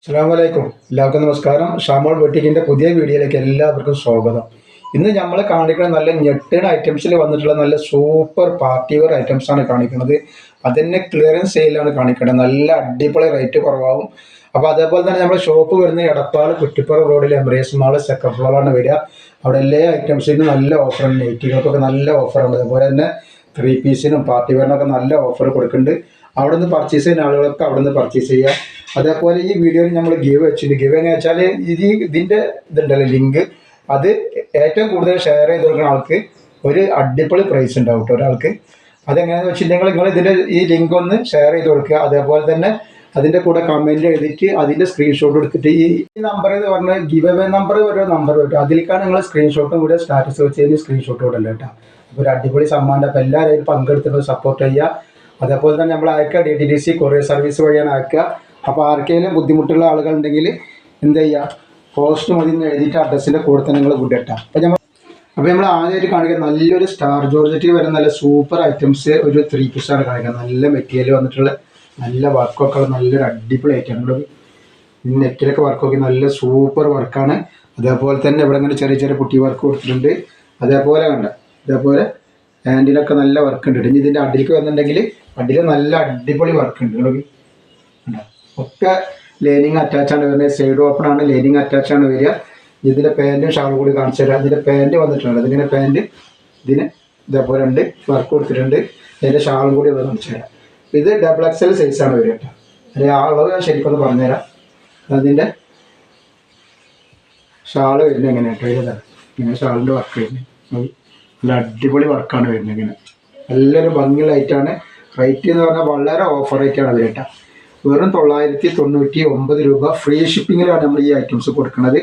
അസ്സലാമലൈക്കും. എല്ലാവർക്കും നമസ്കാരം. ഷാമോൾ ബൊട്ടിക്കിൻ്റെ പുതിയ വീഡിയോയിലേക്ക് എല്ലാവർക്കും സ്വാഗതം. ഇന്ന് നമ്മൾ കാണിക്കുന്ന നല്ല ഞെട്ടണ ഐറ്റംസിൽ വന്നിട്ടുള്ള നല്ല സൂപ്പർ പാർട്ടി വെയർ ഐറ്റംസാണ് കാണിക്കുന്നത്. അതിന് ക്ലിയറൻസ് സെയിലാണ് കാണിക്കുന്നത്. നല്ല അടിപൊളി റേറ്റ് കുറവാകും. അപ്പോൾ അതേപോലെ തന്നെ നമ്മുടെ ഷോപ്പ് വരുന്ന എടപ്പാൾ കുറ്റിപ്പുറം റോഡിൽ എംബ്രേസ് മാൾ സെക്കൻഡ് ഫ്ലോറാണ് വരിക. അവിടെ എല്ലാ ഐറ്റംസിനും നല്ല ഓഫറുണ്ട്. നൈറ്റികൾക്കൊക്കെ നല്ല ഓഫറുണ്ട്. അതുപോലെ തന്നെ 3 പീസിനും പാർട്ടി വെയറിനൊക്കെ നല്ല ഓഫർ കൊടുക്കുന്നുണ്ട്. അവിടെ നിന്ന് പർച്ചേസ് ചെയ്യുന്ന ആളുകൾക്ക് അവിടെ നിന്ന് പർച്ചേസ് ചെയ്യുക. അതേപോലെ ഈ വീഡിയോയിൽ നമ്മൾ ഗിവ് വെച്ചിട്ടുണ്ട്. ഗിവ് എങ്ങനെ വെച്ചാൽ ഇതിൻ്റെ ഇതുണ്ടല്ലോ ലിങ്ക്, അത് ഏറ്റവും കൂടുതൽ ഷെയർ ചെയ്ത് കൊടുക്കുന്ന ആൾക്ക് ഒരു അടിപൊളി പ്രൈസ് ഉണ്ടാവും കേട്ടോ ഒരാൾക്ക്. അതെങ്ങനെയാണെന്ന് വെച്ചിട്ടുണ്ടെങ്കിൽ നിങ്ങൾ ഇതിൻ്റെ ഈ ലിങ്ക് ഒന്ന് ഷെയർ ചെയ്ത് കൊടുക്കുക. അതേപോലെ തന്നെ അതിൻ്റെ കൂടെ കമൻറ്റ് എഴുതിയിട്ട് അതിൻ്റെ സ്ക്രീൻഷോട്ട് എടുത്തിട്ട് ഈ നമ്പർ എന്ന് പറഞ്ഞാൽ ഗിവ് അവേ നമ്പർ ഓരോ നമ്പർ കിട്ടും. അതിലേക്കാണ് നിങ്ങൾ സ്ക്രീൻഷോട്ടും കൂടെ സ്റ്റാറ്റസ് വെച്ച് കഴിഞ്ഞ് സ്ക്രീൻഷോട്ട് ഇടല്ലോ കേട്ടോ. അപ്പോൾ ഒരു അടിപൊളി സമ്മാനം. അപ്പോൾ എല്ലാവരും പങ്കെടുത്തിട്ട് സപ്പോർട്ട് ചെയ്യുക. അതേപോലെ തന്നെ നമ്മൾ അയക്കുക DTDC കൊറിയർ സർവീസ് വഴിയാണ് അയക്കുക. അപ്പോൾ ആർക്കെങ്കിലും ബുദ്ധിമുട്ടുള്ള ആളുകളുണ്ടെങ്കിൽ എന്ത് ചെയ്യുക, പോസ്റ്റ് മതി എന്ന് എഴുതിയിട്ട് അഡ്രസ്സിൻ്റെ കൂടെ തന്നെ നിങ്ങൾ വിടട്ടാം. അപ്പോൾ നമ്മൾ ആദ്യമായിട്ട് കാണിക്കുക നല്ലൊരു സ്റ്റാർ ജോർജറ്റിൽ വരുന്ന നല്ല സൂപ്പർ ഐറ്റംസ് ഒരു 3 പീസാണ് കാണിക്കുക. നല്ല മെറ്റീരിയൽ വന്നിട്ടുള്ള നല്ല വർക്കൊക്കെ ഉള്ള നല്ലൊരു അടിപൊളി ഐറ്റം. ഇവിടെ നെറ്റിലൊക്കെ വർക്കൊക്കെ നല്ല സൂപ്പർ വർക്കാണ്. അതേപോലെ തന്നെ ഇവിടെ ഇങ്ങനെ ചെറിയ ചെറിയ പുട്ടി വർക്ക് കൊടുത്തിട്ടുണ്ട്. അതേപോലെ കണ്ട ഇതേപോലെ ഹാൻഡിലൊക്കെ നല്ല വർക്ക് ഉണ്ട്. ഇനി ഇതിൻ്റെ അടിയിലേക്ക് വന്നിട്ടുണ്ടെങ്കിൽ അടിയിൽ നല്ല അടിപൊളി വർക്ക് ഉണ്ട്. ഒക്കെ ലൈനിങ് അറ്റാച്ചാണ് വരുന്നത്. സൈഡ് ഓപ്പൺ ആണ്, ലൈനിങ് അറ്റാച്ചാണ് വരിക. ഇതിൻ്റെ പാൻറ്റും ഷാളും കൂടി കാണിച്ചു തരാം. ഇതിൻ്റെ പാൻറ്റ് വന്നിട്ടുണ്ട്. ഇതിൻ്റെ പാൻറ്റ് ഇതിന് ഇതേപോലെ ഉണ്ട്, വർക്ക് കൊടുത്തിട്ടുണ്ട്. അതിൻ്റെ ഷാളും കൂടി ഒന്ന് കാണിച്ചു തരാം. ഇത് XXL സൈസാണ് വരിക കേട്ടോ. അതിൻ്റെ അളവ് ഞാൻ ശരിക്കൊന്ന് പറഞ്ഞുതരാം. അതിൻ്റെ ഷാള് വരുന്നത് എങ്ങനെ കേട്ടോ, ഇതാണ് ഇങ്ങനെ ഷാളിൻ്റെ വർക്ക് വരുന്നത്. നല്ല അടിപൊളി വർക്കാണ് വരുന്നത്. ഇങ്ങനെ നല്ലൊരു ഭംഗിയുള്ള ഐറ്റാണ്. റേറ്റ് എന്ന് പറഞ്ഞാൽ വളരെ ഓഫർ റേറ്റാണ് അത് കേട്ടോ. വെറും 999 രൂപ. ഫ്രീ ഷിപ്പിങ്ങിലാണ് നമ്മൾ ഈ ഐറ്റംസ് കൊടുക്കുന്നത്.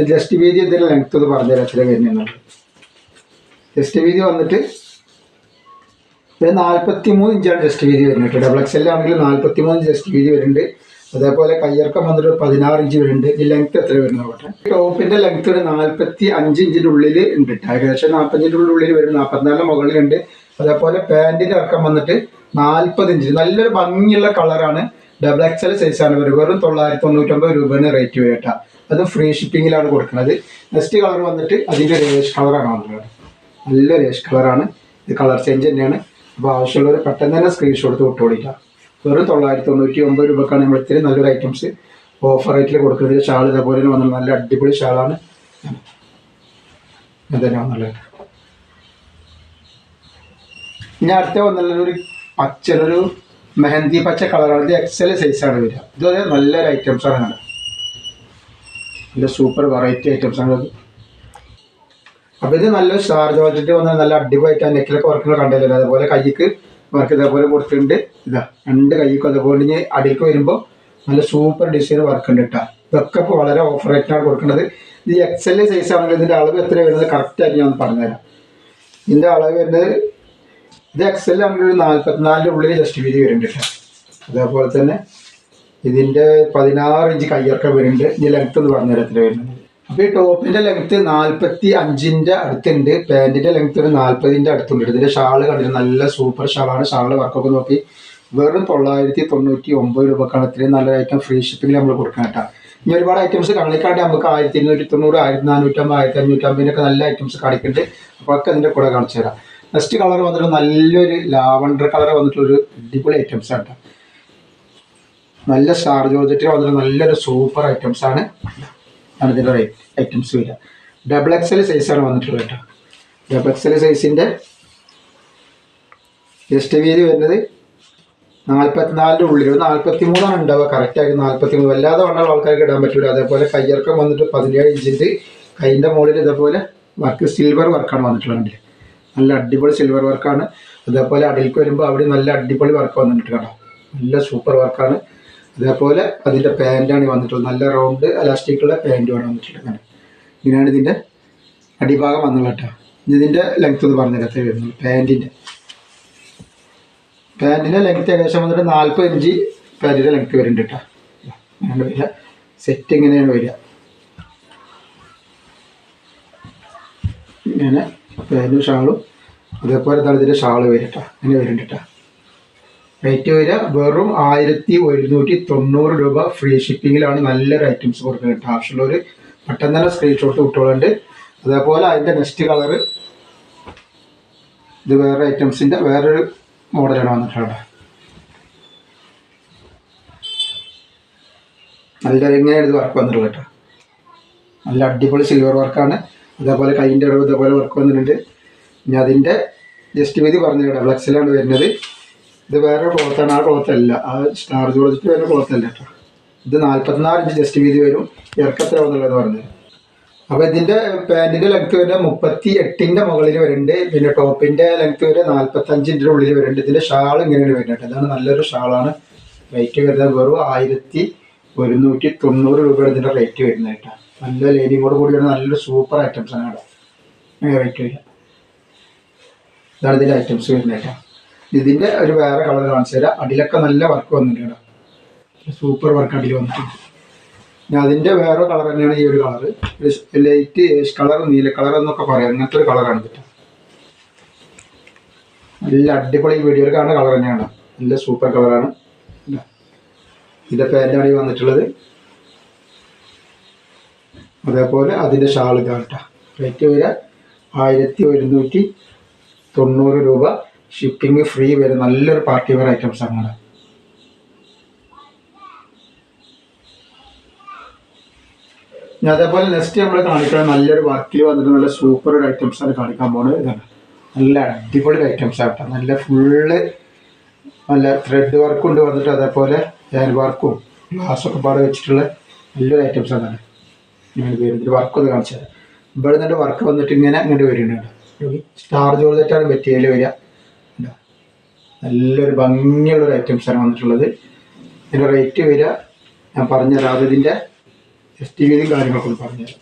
ജസ്റ്റ് വീതി എന്തെങ്കിലും ലെങ്ത് ഒന്ന് പറഞ്ഞുതരാം ചില വരുന്നുണ്ട്. ജസ്റ്റ് വീതി വന്നിട്ട് 43 ഇഞ്ചാണ് ജസ്റ്റ് വീതി വരുന്നത്. XXL ആണെങ്കിൽ 43 ജസ്റ്റ് വീതി വരുന്നുണ്ട്. അതേപോലെ കയ്യിറക്കം വന്നിട്ട് 16 ഇഞ്ച് വരുന്നുണ്ട്. ഈ ലെങ്ത് എത്ര വരുന്നത് നോട്ടെ. ടോപ്പിൻ്റെ ലെങ്ത് ഒരു 45 ഇഞ്ചിൻ്റെ ഉള്ളിൽ ഉണ്ട്. ഏകദേശം 45 ഉള്ളിൽ വരും. 44 മുകളിലുണ്ട്. അതേപോലെ പാൻറ്റിൻ്റെ ഇറക്കം വന്നിട്ട് 40 ഇഞ്ച്. നല്ലൊരു ഭംഗിയുള്ള കളറാണ്. XXL സൈസാണ് വരും. വെറും 999 രൂപയാണ് റേറ്റ് വരും കേട്ടോ. അത് ഫ്രീ ഷിപ്പിങ്ങിലാണ് കൊടുക്കുന്നത്. നെക്സ്റ്റ് കളർ വന്നിട്ട് അതിൻ്റെ റേഷ് കളറാണ് വന്നിട്ടുള്ളത്. നല്ല റേഷ് കളറാണ്. ഇത് കളർ ചേഞ്ച് തന്നെയാണ്. അപ്പോൾ ആവശ്യമുള്ളവർ പെട്ടെന്ന് തന്നെ സ്ക്രീൻഷോട്ട് വിട്ടുകൊടുക്കുക. വെറും 999 രൂപക്കാണ് നമ്മൾ ഇത്രയും നല്ലൊരു ഐറ്റംസ് ഓഫർ റേറ്റിൽ കൊടുക്കുന്നത്. ഷാൾ ഇതേപോലെ തന്നെ വന്നത് നല്ല അടിപൊളി ഷാളാണ്. ഇതന്നെയാണ് നല്ലത്. ഇനി അടുത്ത വന്നുള്ളൊരു പച്ചലൊരു മെഹന്തി പച്ച കളറാണ്. ഇത് XL സൈസാണ് വരിക. ഇതുവരെ നല്ലൊരു ഐറ്റംസാണ് കണ്ടത്. നല്ല സൂപ്പർ വെറൈറ്റി ഐറ്റംസാണ് അത്. അപ്പോൾ ഇത് നല്ലൊരു സ്റ്റാർ ജോർജറ്റ് വന്നാൽ നല്ല അടിപൊളി ആയിട്ടാണ്. നെക്കിലൊക്കെ വർക്കുകൾ കണ്ടല്ലോ. അതുപോലെ കൈക്ക് വർക്ക് ഇതേപോലെ കൊടുത്തിട്ടുണ്ട്. ഇതാ 2 കൈക്കും അതേപോലെ ഇനി അടിക്ക് വരുമ്പോൾ നല്ല സൂപ്പർ ഡിസൈൻ വർക്ക് ഉണ്ട് കേട്ടോ. ഇതൊക്കെ ഇപ്പോൾ വളരെ ഓഫർ റേറ്റിനാണ് കൊടുക്കുന്നത്. ഇത് XL സൈസ് ആണെങ്കിൽ ഇതിൻ്റെ അളവ് എത്ര വരുന്നത് കറക്റ്റായിട്ട് ഞാൻ പറഞ്ഞുതരാം. ഇതിൻ്റെ അളവ് വരുന്നത് ഇത് XL ആണെങ്കിൽ ഒരു 44 ഉള്ളിൽ ജസ്റ്റ് വീതി വരുന്നുണ്ട് കേട്ടോ. അതേപോലെ തന്നെ ഇതിൻ്റെ 16 ഇഞ്ച് കയ്യിറക്കം വരുന്നുണ്ട്. ഇനി ലെങ്ത്ത് എന്ന് പറഞ്ഞുതരാം എത്ര വരുന്നത്. അപ്പോൾ ഈ ടോപ്പിൻ്റെ ലെങ്ത്ത് 45 അടുത്തുണ്ട്. പാൻറ്റിൻ്റെ ലെങ്ത്ത് ഒരു 40 അടുത്തുണ്ട്. ഇതിൻ്റെ ഷാള് കണ്ടിട്ട് നല്ല സൂപ്പർ ഷാളാണ്. ഷാളിൻ്റെ വർക്കൊക്കെ നോക്കി വെറും 999 രൂപക്കാണ് ഇത്രയും നല്ലൊരു ഐറ്റം ഫ്രീ ഷിപ്പിങ്ങിൽ നമ്മൾ കൊടുക്കാൻ കേട്ടോ. ഇനി ഒരുപാട് ഐറ്റംസ് കാണിക്കാണ്ട് നമുക്ക് 1290, 1450, 1550 നല്ല ഐറ്റംസ് കാണിക്കുന്നുണ്ട്. അപ്പോൾ ഒക്കെ അതിൻ്റെ കൂടെ കാണിച്ചു തരാം. നെക്സ്റ്റ് കളർ വന്നിട്ട് നല്ലൊരു ലാവണ്ടർ കളർ വന്നിട്ടുള്ളൊരു അടിപൊളി ഐറ്റംസ് ആണ് കേട്ടോ. നല്ല സ്റ്റാർ ജോർജറ്റിൽ വന്നിട്ട് നല്ലൊരു സൂപ്പർ ഐറ്റംസാണ്. ആണ് ഇതിൻ്റെ ഐറ്റംസ് വരിക. XXL സൈസാണ് വന്നിട്ടുള്ളത് കേട്ടോ. XXL സൈസിൻ്റെ ജസ്റ്റ് വീതി വരുന്നത് 44 ഉള്ളിൽ. 43 ഉണ്ടാവുക കറക്റ്റായിട്ട്. 43 വല്ലാതെ വണ്ണുള്ള ആൾക്കാർക്ക് ഇടാൻ പറ്റില്ല. അതേപോലെ കയ്യിറക്കം വന്നിട്ട് 17 ഇഞ്ചിൻ്റെ. കൈൻ്റെ മുകളിൽ ഇതേപോലെ വർക്ക് സിൽവർ വർക്കാണ് വന്നിട്ടുള്ളത്. നല്ല അടിപൊളി സിൽവർ വർക്കാണ്. അതേപോലെ അടിയിലേക്ക് വരുമ്പോൾ അവിടെ നല്ല അടിപൊളി വർക്ക് വന്നിട്ട് കേട്ടോ. നല്ല സൂപ്പർ വർക്കാണ്. അതേപോലെ അതിൻ്റെ പാൻറ്റാണ് വന്നിട്ടുള്ളത്. നല്ല റൗണ്ട് എലാസ്റ്റിക്കുള്ള പാൻറ്റുമാണ് വന്നിട്ടുള്ളത്. ഇങ്ങനെയാണ് ഇതിൻ്റെ അടിഭാഗം വന്നുള്ളത് കേട്ടോ. ഇതിൻ്റെ ലെങ്ത്ത് എന്ന് പറഞ്ഞാൽ എത്ര വരുന്നത്. പാൻറ്റിൻ്റെ ലെങ്ത്ത് ഏകദേശം വന്നിട്ട് 40 ഇഞ്ച് പാൻറ്റിൻ്റെ ലെങ്ത്ത് വരുന്നുണ്ട് കേട്ടോ. അങ്ങനെയാണ് വരിക. സെറ്റ് ഇങ്ങനെയാണ് വരിക. ഇങ്ങനെ പാൻറ്റും ഷാളും അതേപോലെ തന്നെ ഇതിൻ്റെ ഷാള് വരും കേട്ടോ. ഇങ്ങനെ വരുന്നുണ്ട് കേട്ടോ. റേറ്റ് വരിക വെറും 1190 രൂപ. ഫ്രീ ഷിപ്പിങ്ങിലാണ് നല്ലൊരു ഐറ്റംസ് കൊടുക്കുന്നത്. ആവശ്യമുള്ളവർ പെട്ടെന്ന് തന്നെ സ്ക്രീൻഷോട്ട് വിട്ടോളുണ്ട്. അതേപോലെ അതിൻ്റെ നെക്സ്റ്റ് കളറ് ഇത് വേറെ ഐറ്റംസിൻ്റെ വേറൊരു മോഡലാണ് വന്നിട്ടുള്ളത്. നല്ല ഇങ്ങനെയാണ് ഇത് വർക്ക് വന്നിട്ടുള്ളത് കേട്ടോ. നല്ല അടിപൊളി സിൽവർ വർക്കാണ്. അതേപോലെ കൈൻ്റെ അളവ് ഇതേപോലെ വർക്ക് വന്നിട്ടുണ്ട്. ഇനി അതിൻ്റെ ജസ്റ്റ് വീതി പറഞ്ഞു കേട്ടോ, ഫ്ലെക്സിലാണ് വരുന്നത്. ഇത് വേറെ ക്ലോത്താണ്, ആ ക്ലോത്തല്ല, ആ സ്റ്റാർ ജോർജറ്റ് വേറെ ക്ലോത്തല്ല കേട്ടോ. ഇത് 44 ഇഞ്ച് ജസ്റ്റ് വീതി വരും. ഇറക്കത്ര വന്നുള്ളത് പറഞ്ഞത്. അപ്പോൾ ഇതിൻ്റെ പാൻറ്റിൻ്റെ ലെങ്ത്ത് വരെ 38ൻ്റെ മുകളിൽ വരുന്നുണ്ട്. പിന്നെ ടോപ്പിൻ്റെ ലെങ്ത്ത് വരെ 45 ഉള്ളിൽ വരുന്നുണ്ട്. ഇതിൻ്റെ ഷാൾ ഇങ്ങനെയാണ് വരുന്നത്. ഇതാണ് നല്ലൊരു ഷാളാണ്. റേറ്റ് വരുന്നത് വെറും 1190 രൂപയാണ് ഇതിൻ്റെ റേറ്റ് വരുന്നത് കേട്ടോ. നല്ല ലൈനിങ്ങോട് കൂടി വരുന്ന നല്ലൊരു സൂപ്പർ ഐറ്റംസ് ആണ് കേട്ടോ. റേറ്റ് വരിക ഇതാണ് ഇതിൻ്റെ ഐറ്റംസ് വരുന്നത് കേട്ടോ. ഇതിൻ്റെ ഒരു വേറെ കളർ കാണിച്ചു തരാം. അടിയിലൊക്കെ നല്ല വർക്ക് വന്നിട്ടുണ്ട് കേട്ടോ. സൂപ്പർ വർക്ക് അടിയിൽ വന്നിട്ടുണ്ട്. പിന്നെ അതിൻ്റെ വേറെ കളർ തന്നെയാണ് ഈ ഒരു കളർ. ലൈറ്റ് ഏഷ് കളർ, നീല കളർ എന്നൊക്കെ പറയാം. അങ്ങനത്തെ ഒരു കളറാണ് കേട്ടോ. നല്ല അടിപൊളി വീഡിയോയിൽ കാണുന്ന കളർ തന്നെയാണ്. നല്ല സൂപ്പർ കളറാണ്. ഇതിൻ്റെ പാൻറ്റാണ് ഈ വന്നിട്ടുള്ളത്. അതേപോലെ അതിൻ്റെ ഷാൾ ഇതാണ് കേട്ടോ. റേറ്റ് വരിക 1190 രൂപ. ഷിപ്പിംഗ് ഫ്രീ വരും. നല്ലൊരു പാർട്ടി വെയർ ഐറ്റംസ് ആണ്. ഇനി അതേപോലെ നെക്സ്റ്റ് നമ്മൾ കാണിക്കുന്നത് നല്ലൊരു വർക്കിൽ വന്നിട്ട് നല്ല സൂപ്പർ ഒരു ഐറ്റംസ് ആണ് കാണിക്കാൻ പോകുന്നത്. ഇതാണ് നല്ല അടിപൊളി ഐറ്റംസ് ആട്ടോ. നല്ല ഫുള്ള് നല്ല ത്രെഡ് വർക്കും ഉണ്ട് വന്നിട്ട്. അതേപോലെ ഹാൻഡ് വർക്കും ഗ്ലാസ്സൊക്കെ പാടെ വെച്ചിട്ടുള്ള നല്ലൊരു ഐറ്റംസ് ആണ്. ഞാൻ വരുന്നത് വർക്ക് ഒന്ന് കാണിച്ചു തരാം. ഇവിടെ നിന്നിട്ട് വർക്ക് വന്നിട്ട് ഇങ്ങനെ ഇങ്ങോട്ട് വരുന്നുണ്ട്. സ്റ്റാർ ജോർജറ്റാണ് മെറ്റീരിയൽ വരിക. നല്ലൊരു ഭംഗിയുള്ളൊരു ഐറ്റംസാണ് വന്നിട്ടുള്ളത്. ഇതിൻ്റെ റേറ്റ് വരിക ഞാൻ പറഞ്ഞുതരാം. അതിൻ്റെ സ്റ്റേജും കാര്യങ്ങളൊക്കെ ഒന്ന് പറഞ്ഞുതരാം.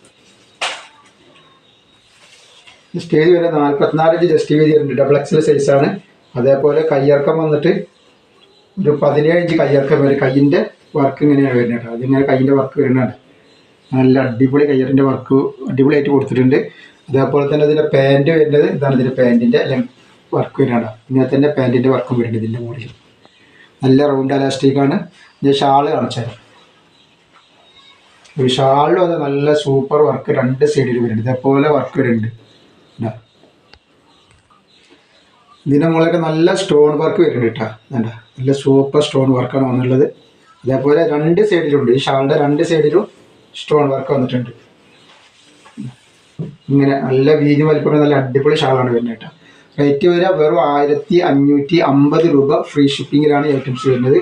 സ്റ്റേജ് വരെ 44 ഇഞ്ച് ജസ്റ്റ് വീതി ഉണ്ട്. ഡബിൾ എക്സൽ സൈസാണ്. അതേപോലെ കയ്യിറക്കം വന്നിട്ട് ഒരു 17 ഇഞ്ച് കയ്യിറക്കം വരും. കയ്യിൻ്റെ വർക്ക് ഇങ്ങനെയാണ് വരുന്നത് കേട്ടോ. അതിങ്ങനെ കയ്യിൻ്റെ വർക്ക് വരുന്നതാണ്. നല്ല അടിപൊളി കയ്യറിൻ്റെ വർക്ക് അടിപൊളിയായിട്ട് കൊടുത്തിട്ടുണ്ട്. അതേപോലെ തന്നെ അതിൻ്റെ പാൻറ്റ് വരുന്നത് ഇതാണ്. ഇതിൻ്റെ പാൻറ്റിൻ്റെ വർക്ക് വരുന്നതാണ്. ഇങ്ങനെ തന്നെ പാൻറ്റിൻ്റെ വർക്കും വരുന്നുണ്ട് ഇതിൻ്റെ മുകളിൽ. നല്ല റൗണ്ട് അലാസ്റ്റിക്കാണ്. ഞാൻ ഷാള് കാണിച്ചാൽ ഒരു ഷാളിലും അത് നല്ല സൂപ്പർ വർക്ക് രണ്ട് സൈഡിൽ വരുന്നുണ്ട്. ഇതേപോലെ വർക്ക് വരുന്നുണ്ട്. ഇതിൻ്റെ മുകളിലൊക്കെ നല്ല സ്റ്റോൺ വർക്ക് വരുന്നുണ്ട് കേട്ടോ. നല്ല സൂപ്പർ സ്റ്റോൺ വർക്കാണ് വന്നിട്ടുള്ളത്. അതേപോലെ രണ്ട് സൈഡിലുണ്ട്. ഈ ഷാളിൻ്റെ രണ്ട് സൈഡിലും സ്റ്റോൺ വർക്ക് വന്നിട്ടുണ്ട്. ഇങ്ങനെ നല്ല വീതി വലിപ്പം നല്ല അടിപൊളി ഷാളാണ് വരുന്നത് കേട്ടോ. റേറ്റ് വരിക വെറും 1550 രൂപ. ഫ്രീ ഷിപ്പിങ്ങിലാണ് ഐറ്റംസ് വരുന്നത്.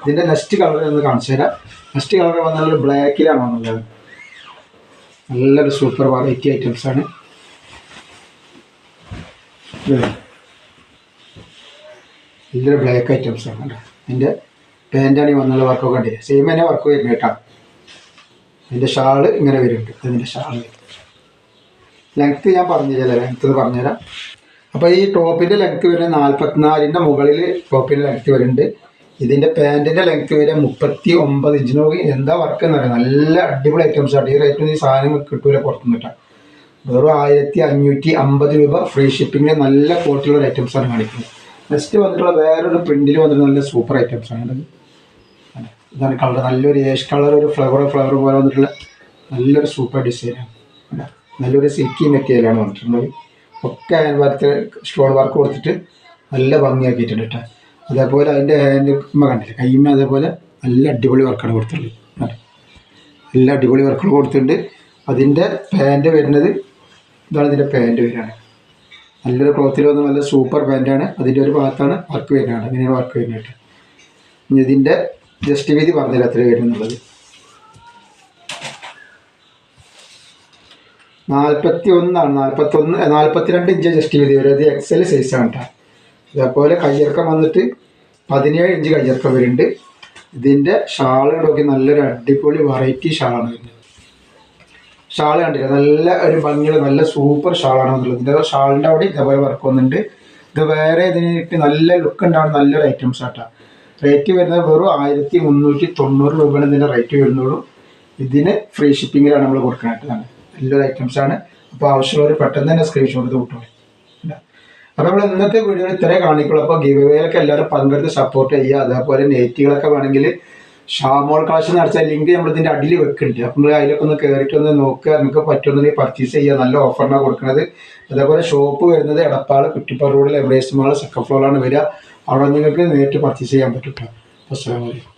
ഇതിൻ്റെ നെക്സ്റ്റ് കളർ ഒന്ന് കാണിച്ചു തരാം. നെക്സ്റ്റ് കളർ വന്നാൽ ബ്ലാക്കിലാണ് വന്നുള്ളത്. നല്ലൊരു സൂപ്പർ വെറൈറ്റി ഐറ്റംസാണ്. നല്ലൊരു ബ്ലാക്ക് ഐറ്റംസാണ് കേട്ടോ. ഇതിൻ്റെ പാൻറ്റാണ് ഈ വന്നുള്ള വർക്കൊക്കെ ഉണ്ട്. സെയിം തന്നെ വർക്ക് വരുന്നത് കേട്ടോ. അതിൻ്റെ ഷാള് ഇങ്ങനെ വരുന്നുണ്ട്. അതിൻ്റെ ഷാള് ലെങ്ത്ത് ഞാൻ പറഞ്ഞുതരാം. ലെങ്ത്ത് പറഞ്ഞുതരാം. അപ്പോൾ ഈ ടോപ്പിൻ്റെ ലെങ്ത്ത് വരുന്നത് 44ൻ്റെ മുകളിൽ ടോപ്പിൻ്റെ ലെങ്ത്ത് വരുന്നുണ്ട്. ഇതിൻ്റെ പാൻറ്റിൻ്റെ ലെങ്ത്ത് വരെ 39 ഇഞ്ച്. നോക്കി എന്താ വർക്ക് എന്ന് പറയുന്നത്. നല്ല അടിപൊളി ഐറ്റംസ് ആണ്. ഈ റേറ്റിന് ഈ സാധനം കിട്ടൂല പുറത്തുനിന്ന് കേട്ടോ. വെറും 1550 രൂപ. ഫ്രീ ഷിപ്പിങ്ങിൽ നല്ല ക്വാളിറ്റിയുള്ള ഐറ്റംസാണ് കാണിക്കുന്നത്. നെക്സ്റ്റ് വന്നിട്ടുള്ള വേറൊരു പ്രിൻറ്റിൽ വന്നിട്ട് നല്ല സൂപ്പർ ഐറ്റംസാണ്. ഇതാണ് കളർ. നല്ലൊരു ഏഷ് കളർ, ഒരു ഫ്ലവർ പോലെ വന്നിട്ടുള്ള നല്ലൊരു സൂപ്പർ ഡിസൈനാണ്. നല്ലൊരു സിൽക്കി മെറ്റീരിയലാണ് വന്നിട്ടുള്ളത്. ഒക്കെ ഹാൻഡ് വർക്ക് സ്റ്റോൺ വർക്ക് കൊടുത്തിട്ട് നല്ല ഭംഗിയാക്കിയിട്ടുണ്ട് കേട്ടോ. അതേപോലെ അതിൻ്റെ ഹാൻഡ് കണ്ടില്ല കൈമ അതേപോലെ നല്ല അടിപൊളി വർക്കാണ് കൊടുത്തിട്ടുള്ളത്. നല്ല അടിപൊളി വർക്കുകൾ കൊടുത്തിട്ടുണ്ട്. അതിൻ്റെ പാൻറ്റ് വരുന്നത് ഇതാണ്. ഇതിൻ്റെ പാൻറ്റ് വരികയാണ്. നല്ലൊരു ക്ലോത്തിൽ വന്ന നല്ല സൂപ്പർ പാൻറ്റാണ്. അതിൻ്റെ ഒരു ഭാഗത്താണ് വർക്ക് വരുന്നതാണ്. അങ്ങനെയാണ് വർക്ക് വരുന്നത് കേട്ടോ. ഇനി ഇതിൻ്റെ ജസ്റ്റ് വീതി പറഞ്ഞുതരാം എത്ര വരുന്നുള്ളത്. 42 ഇഞ്ച് ജസ്റ്റ് വീതി വരും. അത് എക്സൽ സൈസാണ് കേട്ടോ. അതേപോലെ കയ്യിറക്കം വന്നിട്ട് 17 ഇഞ്ച് കയ്യിറക്കം വരുന്നുണ്ട്. ഇതിൻ്റെ ഷാള് നോക്കി നല്ലൊരു അടിപൊളി വെറൈറ്റി ഷാളാണ് വരുന്നത്. ഷാള് കണ്ടില്ല നല്ല ഒരു ഭംഗിയുള്ള നല്ല സൂപ്പർ ഷാളാണ് വന്നുള്ളത്. ഇതിൻ്റെ ഷാളിൻ്റെ അവിടെ ഇതേപോലെ വർക്ക് വന്നിട്ടുണ്ട്. ഇത് വേറെ ഇതിനിട്ട് നല്ല ലുക്ക് ഉണ്ടാവുന്ന നല്ലൊരു ഐറ്റംസ് ആട്ടോ. റേറ്റ് വരുന്നത് വെറും 1390 രൂപയാണ് ഇതിൻ്റെ റേറ്റ് വരുന്നുള്ളൂ. ഇതിന് ഫ്രീ ഷിപ്പിങ്ങിലാണ് നമ്മൾ കൊടുക്കുന്നത്. നല്ലൊരു ഐറ്റംസാണ്. അപ്പോൾ ആവശ്യമുള്ളവർ പെട്ടെന്ന് തന്നെ സ്ക്രീൻഷോട്ട് എടുത്ത് കിട്ടും. അപ്പോൾ നമ്മൾ ഇന്നത്തെ വീഡിയോയിൽ ഇത്രേ കാണിക്കുള്ളൂ. അപ്പോൾ ഗിവ് അവേയിലൊക്കെ എല്ലാവരും പങ്കെടുത്ത് സപ്പോർട്ട് ചെയ്യുക. അതേപോലെ നെറ്റുകളൊക്കെ വേണമെങ്കിൽ ഷാമോൾ കളക്ഷൻ നടത്തിയ ലിങ്ക് നമ്മൾ ഇതിൻ്റെ അടിയിൽ വെക്കുന്നുണ്ട്. അപ്പോൾ നിങ്ങൾ അതിലൊക്കെ ഒന്ന് കയറിയിട്ട് ഒന്ന് നോക്കുക, നിങ്ങൾക്ക് പറ്റുമെന്നുണ്ടെങ്കിൽ പർച്ചേസ് ചെയ്യുക. നല്ല ഓഫറിനാണ് കൊടുക്കുന്നത്. അതേപോലെ ഷോപ്പ് വരുന്നത് എടപ്പാൾ കുറ്റിപ്പാറ റോഡിൽ എവറേസ്റ്റ് മാൾ സെക്കൻഡ് ഫ്ലോറിലാണ് വരിക. അവിടെ നിങ്ങൾക്ക് നേരിട്ട് പർച്ചേസ് ചെയ്യാൻ പറ്റും. അസ്സലാമു അലൈക്കും.